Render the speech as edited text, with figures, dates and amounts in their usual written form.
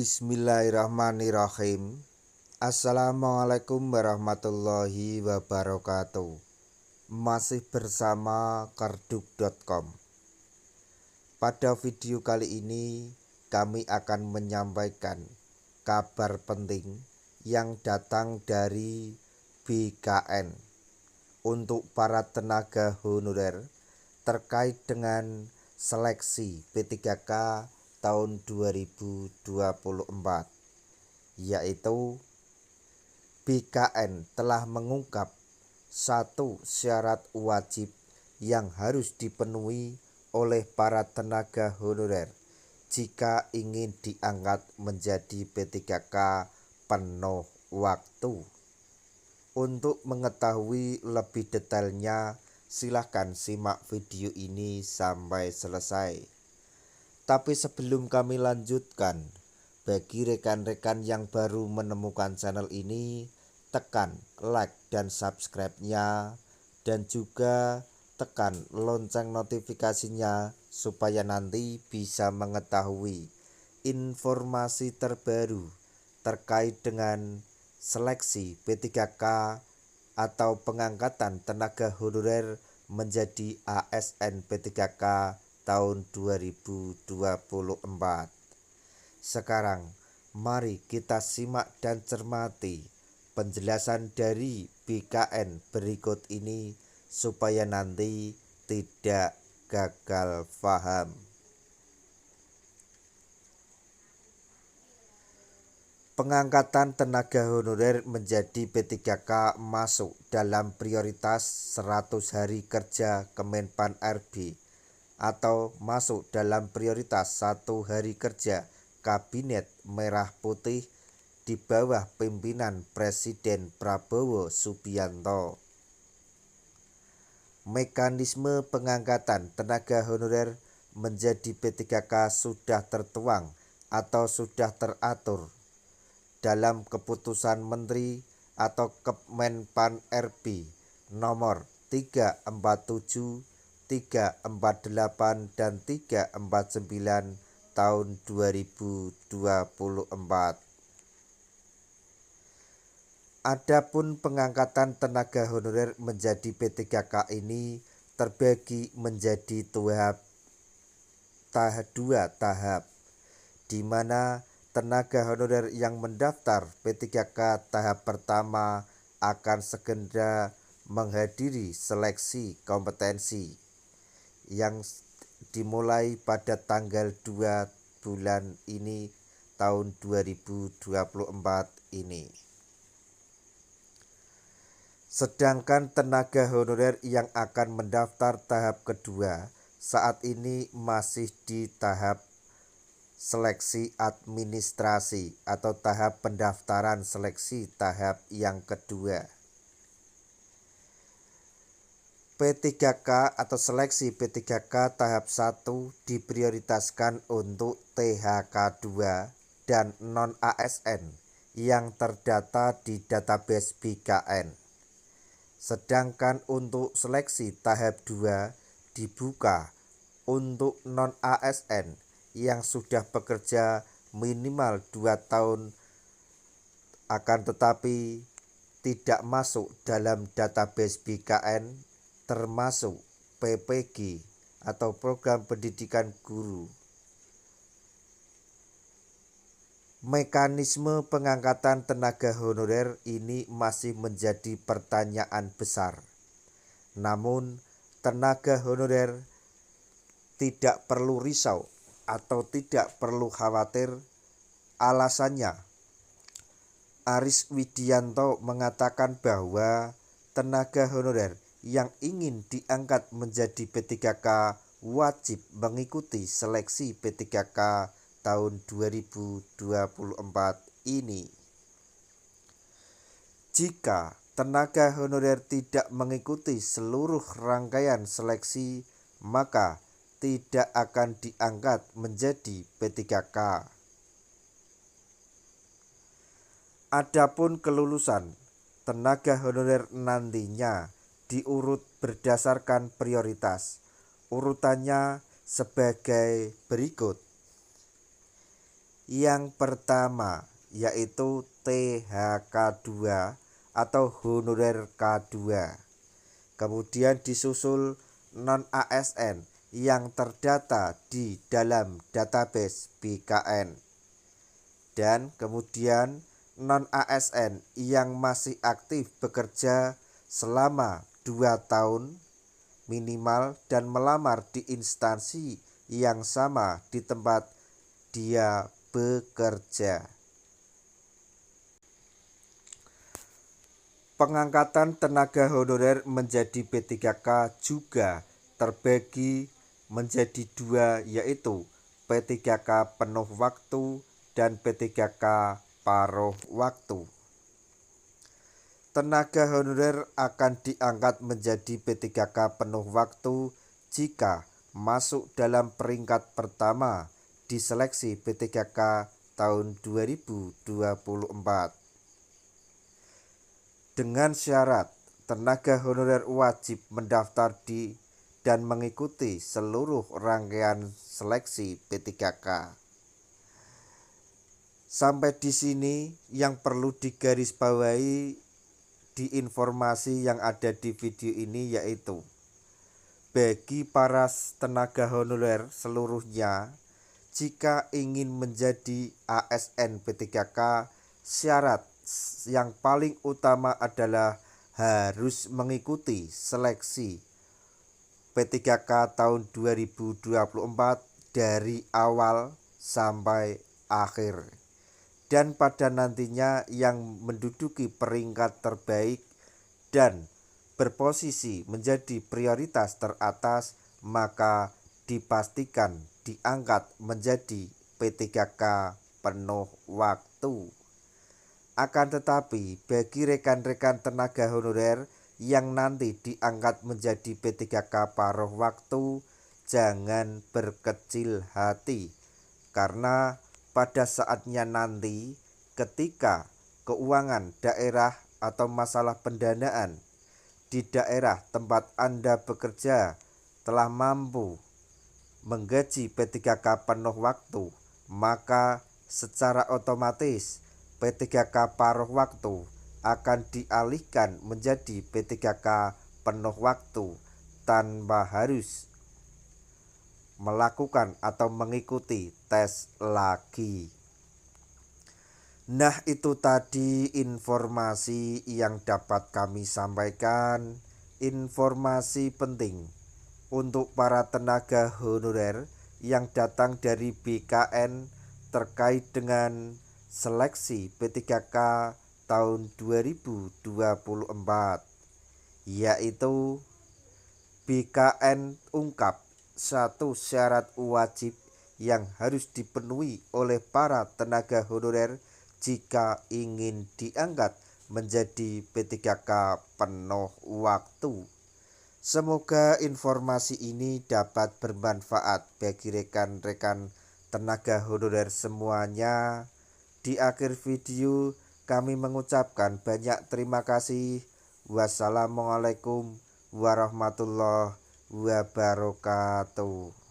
Bismillahirrahmanirrahim. Assalamualaikum warahmatullahi wabarakatuh. Masih bersama karduk.com. Pada video kali ini kami akan menyampaikan kabar penting yang datang dari BKN untuk para tenaga honorer terkait dengan seleksi P3K tahun 2024, yaitu BKN telah mengungkap satu syarat wajib yang harus dipenuhi oleh para tenaga honorer jika ingin diangkat menjadi P3K penuh waktu. Untuk mengetahui lebih detailnya, silahkan simak video ini sampai selesai. Tapi sebelum kami lanjutkan, bagi rekan-rekan yang baru menemukan channel ini, tekan like dan subscribe-nya, dan juga tekan lonceng notifikasinya supaya nanti bisa mengetahui informasi terbaru terkait dengan seleksi P3K atau pengangkatan tenaga honorer menjadi ASN P3K tahun 2024. Sekarang mari kita simak dan cermati penjelasan dari BKN berikut ini supaya nanti tidak gagal paham. Pengangkatan tenaga honorer menjadi P3K masuk dalam prioritas 100 hari kerja Kemenpan RB atau masuk dalam prioritas 1 hari kerja Kabinet Merah Putih di bawah pimpinan Presiden Prabowo Subianto. Mekanisme pengangkatan tenaga honorer menjadi P3K sudah tertuang atau sudah teratur dalam Keputusan Menteri atau Kemenpan RB nomor 347, 348 dan 349 tahun 2024. Adapun pengangkatan tenaga honorer menjadi P3K ini terbagi menjadi dua tahap, di mana tenaga honorer yang mendaftar P3K tahap pertama akan segera menghadiri seleksi kompetensi yang dimulai pada tanggal 2 bulan ini tahun 2024 ini. Sedangkan tenaga honorer yang akan mendaftar tahap kedua saat ini masih di tahap seleksi administrasi atau tahap pendaftaran seleksi tahap yang kedua. P3K atau seleksi P3K tahap 1 diprioritaskan untuk THK 2 dan non-ASN yang terdata di database BKN. Sedangkan untuk seleksi tahap 2 dibuka untuk non-ASN yang sudah bekerja minimal 2 tahun akan tetapi tidak masuk dalam database BKN, termasuk PPG atau program pendidikan guru. Mekanisme pengangkatan tenaga honorer ini masih menjadi pertanyaan besar. Namun, tenaga honorer tidak perlu risau atau tidak perlu khawatir. Alasannya, Aris Widianto mengatakan bahwa tenaga honorer yang ingin diangkat menjadi P3K wajib mengikuti seleksi P3K tahun 2024 ini. Jika tenaga honorer tidak mengikuti seluruh rangkaian seleksi, maka tidak akan diangkat menjadi P3K. Adapun kelulusan tenaga honorer nantinya diurut berdasarkan prioritas. Urutannya sebagai berikut. Yang pertama yaitu THK2 atau honorer K2. Kemudian disusul non-ASN yang terdata di dalam database BKN. Dan kemudian non-ASN yang masih aktif bekerja selama 2 tahun minimal dan melamar di instansi yang sama di tempat dia bekerja. Pengangkatan tenaga honorer menjadi P3K juga terbagi menjadi dua, yaitu P3K penuh waktu dan P3K paruh waktu. Tenaga honorer akan diangkat menjadi P3K penuh waktu jika masuk dalam peringkat pertama di seleksi P3K tahun 2024. Dengan syarat tenaga honorer wajib mendaftar di dan mengikuti seluruh rangkaian seleksi P3K. Sampai di sini yang perlu digarisbawahi di informasi yang ada di video ini, yaitu bagi para tenaga honorer seluruhnya, jika ingin menjadi ASN P3K, syarat yang paling utama adalah harus mengikuti seleksi P3K tahun 2024 dari awal sampai akhir. Dan pada nantinya yang menduduki peringkat terbaik dan berposisi menjadi prioritas teratas, maka dipastikan diangkat menjadi P3K penuh waktu. Akan tetapi bagi rekan-rekan tenaga honorer yang nanti diangkat menjadi P3K paruh waktu, jangan berkecil hati, karena pada saatnya nanti ketika keuangan daerah atau masalah pendanaan di daerah tempat Anda bekerja telah mampu menggaji P3K penuh waktu, maka secara otomatis P3K paruh waktu akan dialihkan menjadi P3K penuh waktu tanpa harus melakukan atau mengikuti tes lagi. Nah, itu tadi informasi yang dapat kami sampaikan. Informasi penting untuk para tenaga honorer yang datang dari BKN terkait dengan seleksi P3K tahun 2024, yaitu BKN ungkap satu syarat wajib yang harus dipenuhi oleh para tenaga honorer jika ingin diangkat menjadi P3K penuh waktu. Semoga informasi ini dapat bermanfaat bagi rekan-rekan tenaga honorer semuanya. Di akhir video kami mengucapkan banyak terima kasih. Wassalamualaikum warahmatullahi wabarakatuh.